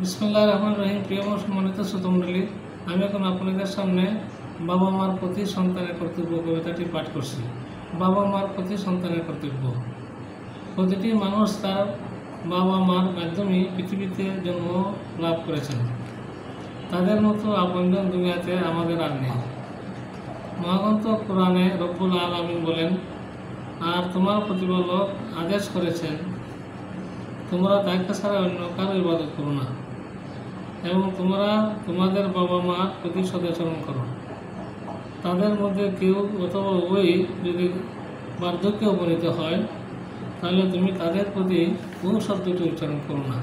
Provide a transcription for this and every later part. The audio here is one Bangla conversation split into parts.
বিসমিল্লাহির রহমানির রহিম। প্রিয় সম্মানিত শ্রোতামণ্ডলী, আমি এখন আপনাদের সামনে বাবা মার প্রতি সন্তানের কর্তব্য কবিতাটি পাঠ করছি। বাবা মার প্রতি সন্তানের কর্তব্য। প্রতিটি মানুষ তার বাবা মার মাধ্যমে পৃথিবীতে জন্ম লাভ করেছেন। তাদের মতো আপনজন দুনিয়াতে আমাদের আর নেই। মহাগ্রন্থ কোরআনে রব্বুল আলামিন বলেন, আর তোমার প্রতিপালক আদেশ করেছেন, তোমরা তাকে ছাড়া অন্য কারো ইবাদত করো না এবং তোমরা তোমাদের বাবা মার প্রতি সদাচরণ করো। তাদের মধ্যে কেউ অথবা উভয়ই যদি বার্ধক্যে উপনীত হয়, তাহলে তুমি তাদের প্রতি কোন শব্দটি উচ্চারণ করো না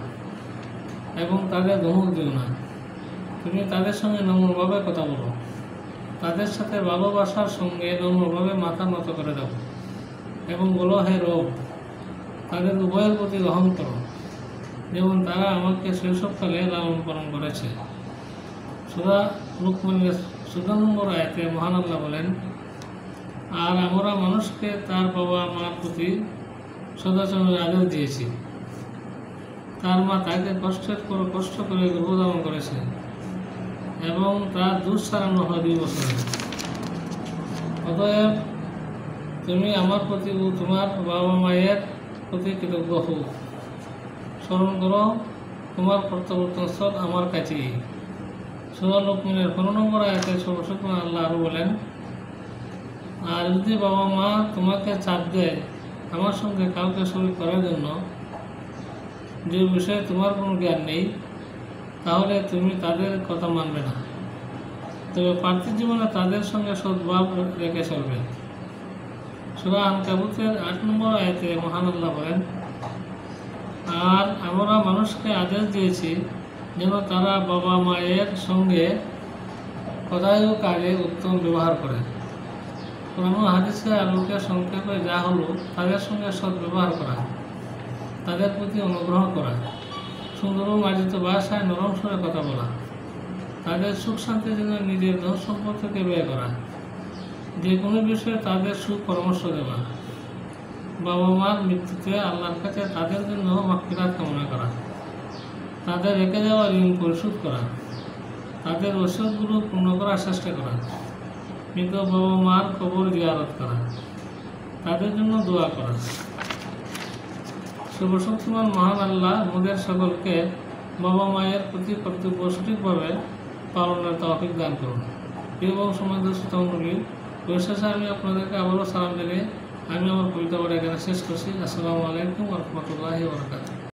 এবং তাদের ধমক দিও না। তুমি তাদের সঙ্গে নম্রভাবে কথা বলো, তাদের সাথে ভালোবাসার সঙ্গে নম্রভাবে মাথা নত করে দাও এবং বলো, হে রব, তাদের উভয়ের প্রতি রহম করো, যেমন তারা আমাকে শৈশবকালে লালন পালন করেছে। সূরা লুকমানের 14 নম্বর আয়াতে মহান আল্লাহ বলেন, আর আমরা মানুষকে তার বাবা মার প্রতি সদাচরণের আদেশ দিয়েছি। তার মা তাকে কষ্ট করে গর্ভধারণ করেছে এবং তার দুধ ছাড়ানো হয় 2 বছরে। অতএব তুমি আমার প্রতি ও তোমার বাবা মায়ের প্রতি কৃতজ্ঞ হও। স্মরণ করো তোমার প্রত্যাবর্তনস্থল আমার কাছেই। সূরা লুকমানের 15 নম্বর আয়াতে সর্বশেষ আল্লাহ আরও বলেন, আর যদি বাবা মা তোমাকে চাপ দেয় আমার সঙ্গে কাউকে শরীক করার জন্য, যে বিষয়ে তোমার কোনো জ্ঞান নেই, তাহলে তুমি তাদের কথা মানবে না, তবে পার্থিব জীবনে তাদের সঙ্গে সদ্ভাব রেখে চলবে। সূরা আনকাবুতের 8 নম্বর আয়াতে মহান আল্লাহ বলেন, আর আমরা মানুষকে আদেশ দিয়েছি যেন তারা বাবা মায়ের সঙ্গে কথায় ও কাজে উত্তম ব্যবহার করে। কোরআন ও হাদিসের আলোকে সংক্ষেপে যা হলো, তাদের সঙ্গে সৎ ব্যবহার করা, তাদের প্রতি অনুগ্রহ করা, সুন্দর ও মার্জিত ভাষায় নরম সুরে কথা বলা, তাদের সুখ শান্তির জন্য নিজের ধন সম্পদ থেকে ব্যয় করা, যে কোনো বিষয়ে তাদের সুপরামর্শ দেওয়া, বাবা মার মৃত্যুতে আল্লাহর কাছে তাদের জন্য মাগফিরাত কামনা করা, তাদের রেখে যাওয়া ঋণ পরিশোধ করা, তাদের ওসিয়তগুলো পূর্ণ করার চেষ্টা করা, মৃত বাবা মার কবর জিয়ারত করা, তাদের জন্য দোয়া করা। সর্বশক্তিমান মহান আল্লাহ আমাদের সকলকে বাবা মায়ের প্রতি কর্তব্য সঠিকভাবে পালনের তৌফিক দান করুন। প্রিয় এবং সম্মানিত শ্রোতামণ্ডলী, পরিশেষে আমি আপনাদেরকে আবারও সালাম জানিয়ে আমি আমার কবিতা এখানে শেষ করছি। আসসালামু আলাইকুম ওয়া রাহমাতুল্লাহি ওয়া বারাকাতুহু।